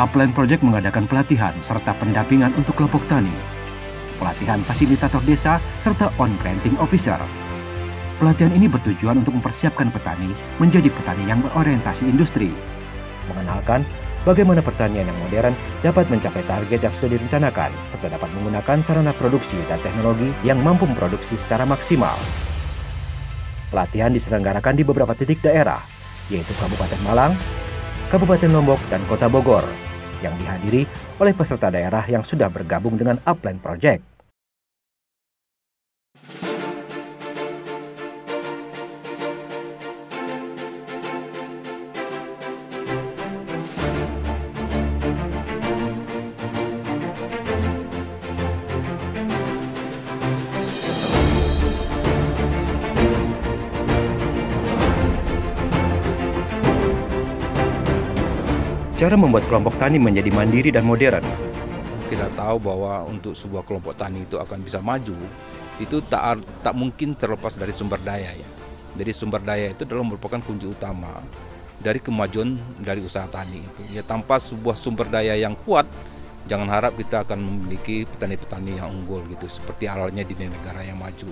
Upline Project mengadakan pelatihan serta pendampingan untuk kelompok tani, pelatihan fasilitator desa, serta on-granting officer. Pelatihan ini bertujuan untuk mempersiapkan petani menjadi petani yang berorientasi industri, mengenalkan bagaimana pertanian yang modern dapat mencapai target yang sudah direncanakan, serta dapat menggunakan sarana produksi dan teknologi yang mampu memproduksi secara maksimal. Pelatihan diselenggarakan di beberapa titik daerah, yaitu Kabupaten Malang, Kabupaten Lombok, dan Kota Bogor, yang dihadiri oleh peserta daerah yang sudah bergabung dengan Upline Project. Cara membuat kelompok tani menjadi mandiri dan modern. Kita tahu bahwa untuk sebuah kelompok tani itu akan bisa maju, itu tak mungkin terlepas dari sumber daya ya. Jadi sumber daya itu adalah merupakan kunci utama dari kemajuan dari usaha tani itu. Ya, tanpa sebuah sumber daya yang kuat, jangan harap kita akan memiliki petani-petani yang unggul gitu, seperti halnya di negara yang maju.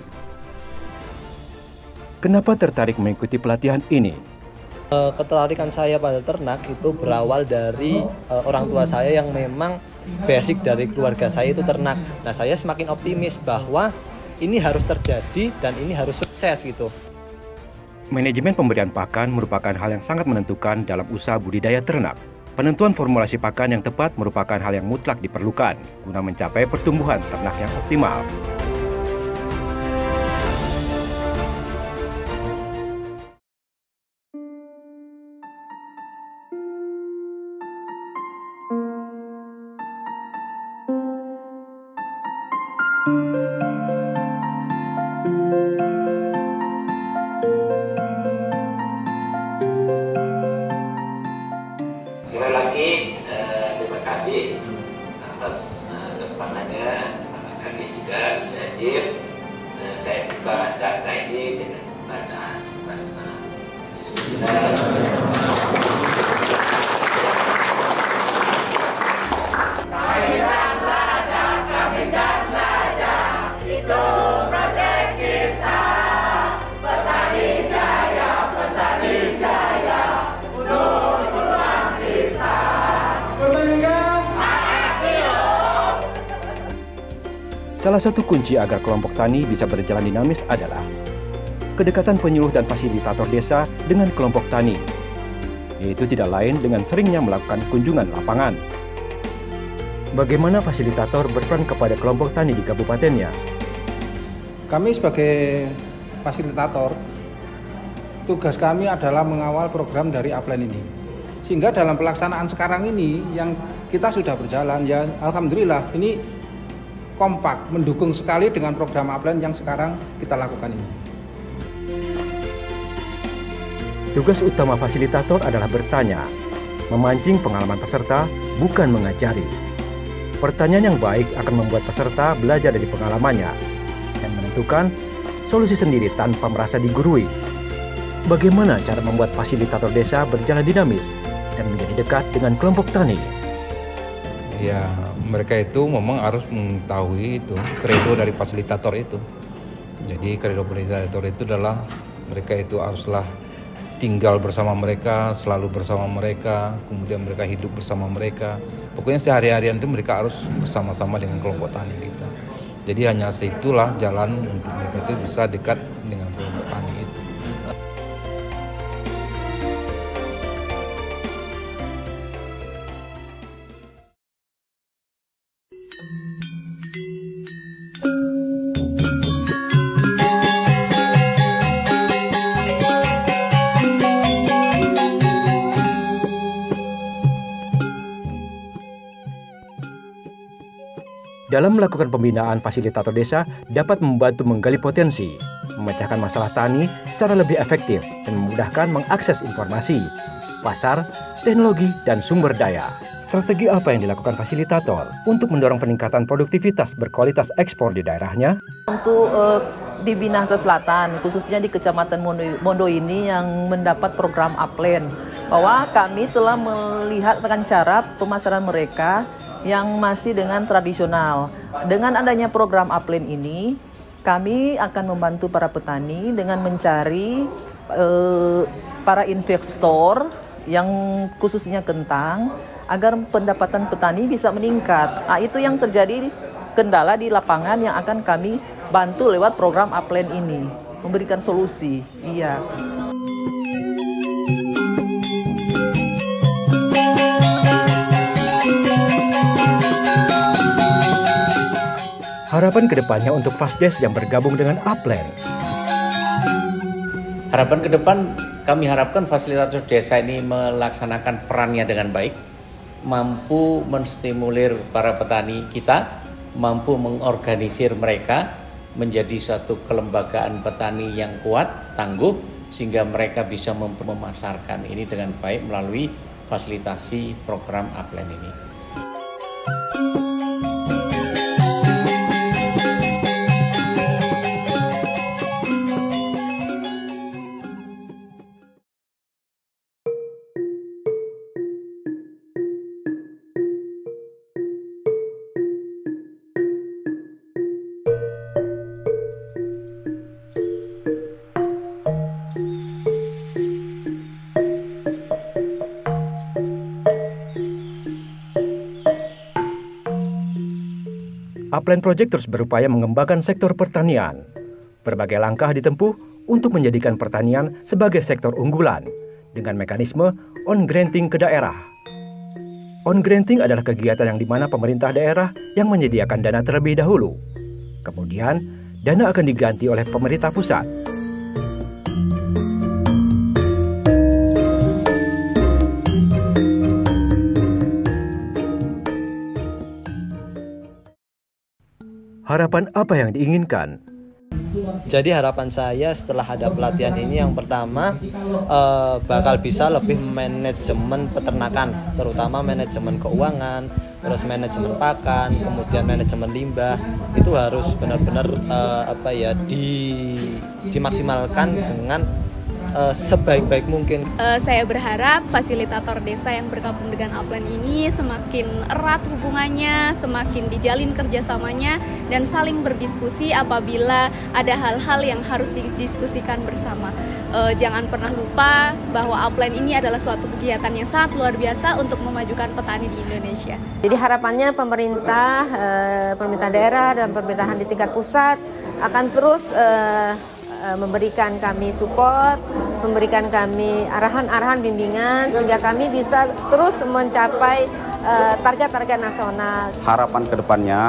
Kenapa tertarik mengikuti pelatihan ini? Ketertarikan saya pada ternak itu berawal dari orang tua saya yang memang basic dari keluarga saya itu ternak. Nah, saya semakin optimis bahwa ini harus terjadi dan ini harus sukses gitu. Manajemen pemberian pakan merupakan hal yang sangat menentukan dalam usaha budidaya ternak. Penentuan formulasi pakan yang tepat merupakan hal yang mutlak diperlukan guna mencapai pertumbuhan ternak yang optimal. Sekali lagi terima kasih atas kesempatannya. Pak Kadis juga bisa hadir. Saya buka acara ini dengan bacaan basmalah. Bismillahirrahmanirrahim. Kami dan lada, itu proyek kita. Petani jaya, menuju kita. Salah satu kunci agar kelompok tani bisa berjalan dinamis adalah kedekatan penyuluh dan fasilitator desa dengan kelompok tani, yaitu tidak lain dengan seringnya melakukan kunjungan lapangan. Bagaimana fasilitator berperan kepada kelompok tani di kabupatennya? Kami sebagai fasilitator, tugas kami adalah mengawal program dari Upline ini. Sehingga dalam pelaksanaan sekarang ini yang kita sudah berjalan, ya alhamdulillah ini kompak, mendukung sekali dengan program Upline yang sekarang kita lakukan ini. Tugas utama fasilitator adalah bertanya, memancing pengalaman peserta, bukan mengajari. Pertanyaan yang baik akan membuat peserta belajar dari pengalamannya dan menentukan solusi sendiri tanpa merasa digurui. Bagaimana cara membuat fasilitator desa berjalan dinamis dan menjadi dekat dengan kelompok tani? Ya, mereka itu memang harus mengetahui itu kredo dari fasilitator itu. Jadi kredo fasilitator itu adalah mereka itu haruslah tinggal bersama mereka, selalu bersama mereka, kemudian mereka hidup bersama mereka. Pokoknya sehari-harian itu mereka harus bersama-sama dengan kelompok tani kita. Jadi hanya situlah jalan untuk mereka itu bisa dekat dengan kelompok tani itu. Dalam melakukan pembinaan, fasilitator desa dapat membantu menggali potensi, memecahkan masalah tani secara lebih efektif, dan memudahkan mengakses informasi, pasar, teknologi, dan sumber daya. Strategi apa yang dilakukan fasilitator untuk mendorong peningkatan produktivitas berkualitas ekspor di daerahnya? Untuk di Minahasa Selatan, khususnya di Kecamatan Mondo ini yang mendapat program Upland, bahwa kami telah melihat dengan cara pemasaran mereka yang masih dengan tradisional. Dengan adanya program Upland ini, kami akan membantu para petani dengan mencari para investor yang khususnya kentang, agar pendapatan petani bisa meningkat. Nah, itu yang terjadi kendala di lapangan yang akan kami bantu lewat program Upland ini, memberikan solusi. Iya. Harapan kedepannya untuk Fasdes yang bergabung dengan Upland. Harapan ke depan, kami harapkan fasilitator desa ini melaksanakan perannya dengan baik, mampu menstimulir para petani kita, mampu mengorganisir mereka menjadi suatu kelembagaan petani yang kuat, tangguh, sehingga mereka bisa memasarkan ini dengan baik melalui fasilitasi program Upland ini. Upland Project terus berupaya mengembangkan sektor pertanian. Berbagai langkah ditempuh untuk menjadikan pertanian sebagai sektor unggulan dengan mekanisme on-granting ke daerah. On-granting adalah kegiatan yang dimana pemerintah daerah yang menyediakan dana terlebih dahulu. Kemudian, dana akan diganti oleh pemerintah pusat. Harapan apa yang diinginkan? Jadi harapan saya setelah ada pelatihan ini, yang pertama bakal bisa lebih manajemen peternakan, terutama manajemen keuangan, terus manajemen pakan, kemudian manajemen limbah. Itu harus benar-benar dimaksimalkan dengan sebaik-baik mungkin. Saya berharap fasilitator desa yang bergabung dengan Upland ini semakin erat hubungannya, semakin dijalin kerjasamanya, dan saling berdiskusi apabila ada hal-hal yang harus didiskusikan bersama. Jangan pernah lupa bahwa Upland ini adalah suatu kegiatan yang sangat luar biasa untuk memajukan petani di Indonesia. Jadi harapannya pemerintah daerah dan pemerintahan di tingkat pusat akan terus memberikan kami support, memberikan kami arahan-arahan bimbingan sehingga kami bisa terus mencapai target-target nasional. Harapan kedepannya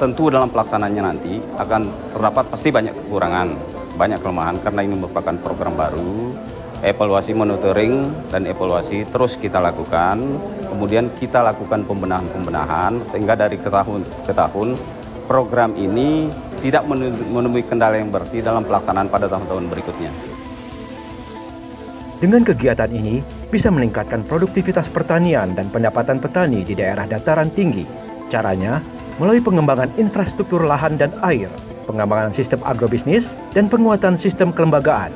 tentu dalam pelaksanaannya nanti akan terdapat pasti banyak kekurangan, banyak kelemahan karena ini merupakan program baru. Evaluasi, monitoring, dan evaluasi terus kita lakukan. Kemudian kita lakukan pembenahan sehingga dari tahun ke tahun program ini tidak menemui kendala yang berarti dalam pelaksanaan pada tahun-tahun berikutnya. Dengan kegiatan ini bisa meningkatkan produktivitas pertanian dan pendapatan petani di daerah dataran tinggi. Caranya melalui pengembangan infrastruktur lahan dan air, pengembangan sistem agrobisnis, dan penguatan sistem kelembagaan.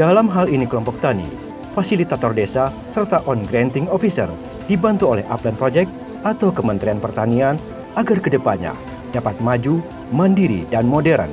Dalam hal ini kelompok tani, fasilitator desa, serta on-granting officer dibantu oleh Upland Project atau Kementerian Pertanian agar kedepannya dapat maju, mandiri, dan modern.